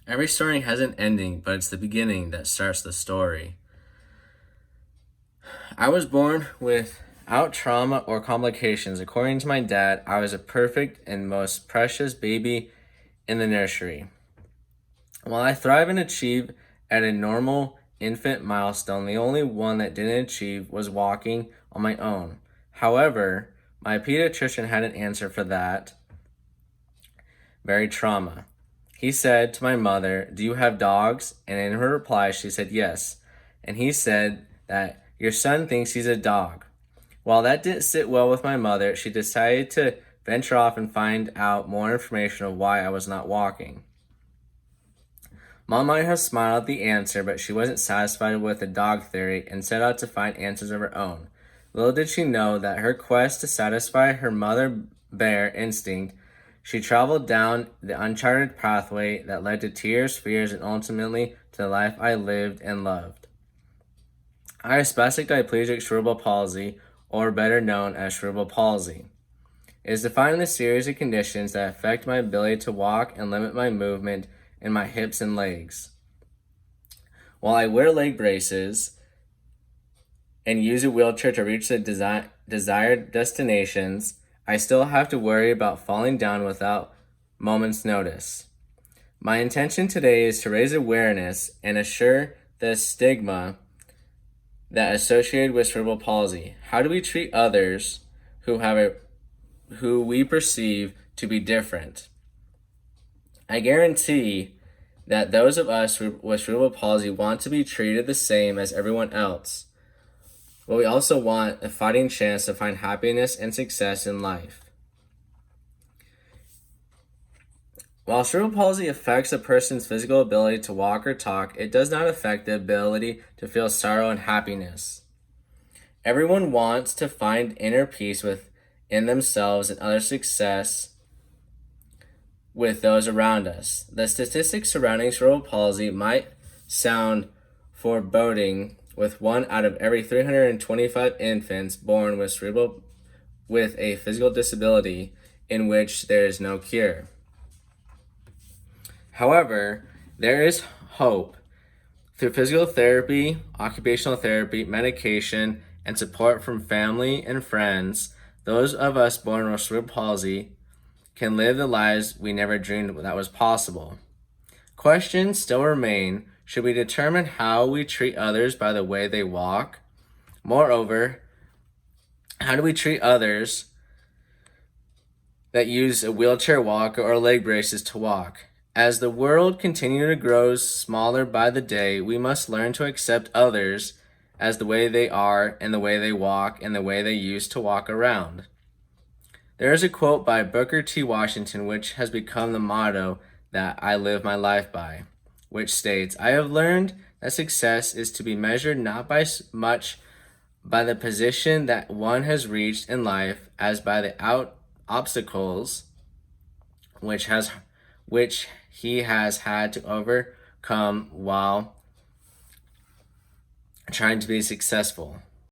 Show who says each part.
Speaker 1: Every story has an ending, but it's the beginning that starts the story. I was born without trauma or complications. According to my dad, I was a perfect and most precious baby in the nursery. While I thrive and achieve at a normal infant milestone, the only one that didn't achieve was walking on my own. However, my pediatrician had an answer for that very trauma. He said to my mother, "Do you have dogs?" And in her reply, she said yes. And he said that your son thinks he's a dog. While that didn't sit well with my mother, she decided to venture off and find out more information of why I was not walking. Mom might have smiled at the answer, but she wasn't satisfied with the dog theory and set out to find answers of her own. Little did she know that her quest to satisfy her mother bear instinct, she traveled down the uncharted pathway that led to tears, fears, and ultimately to the life I lived and loved. I have spastic diplegic cerebral palsy, or better known as cerebral palsy. It is defined in a series of conditions that affect my ability to walk and limit my movement in my hips and legs. While I wear leg braces and use a wheelchair to reach the desired destinations, I still have to worry about falling down without moment's notice. My intention today is to raise awareness and assure the stigma that associated with cerebral palsy. How do we treat others who we perceive to be different? I guarantee that those of us with cerebral palsy want to be treated the same as everyone else, but we also want a fighting chance to find happiness and success in life. While cerebral palsy affects a person's physical ability to walk or talk, it does not affect the ability to feel sorrow and happiness. Everyone wants to find inner peace within themselves and other success with those around us. The statistics surrounding cerebral palsy might sound foreboding, with 1 out of every 325 infants born with a physical disability in which there is no cure. However, there is hope. Through physical therapy, occupational therapy, medication, and support from family and friends, those of us born with cerebral palsy can live the lives we never dreamed that was possible. Questions still remain. Should we determine how we treat others by the way they walk? Moreover, how do we treat others that use a wheelchair walker or leg braces to walk? As the world continues to grow smaller by the day, we must learn to accept others as the way they are and the way they walk and the way they used to walk around. There is a quote by Booker T. Washington which has become the motto that I live my life by, which states, "I have learned that success is to be measured not by much by the position that one has reached in life as by the obstacles which he has had to overcome while trying to be successful."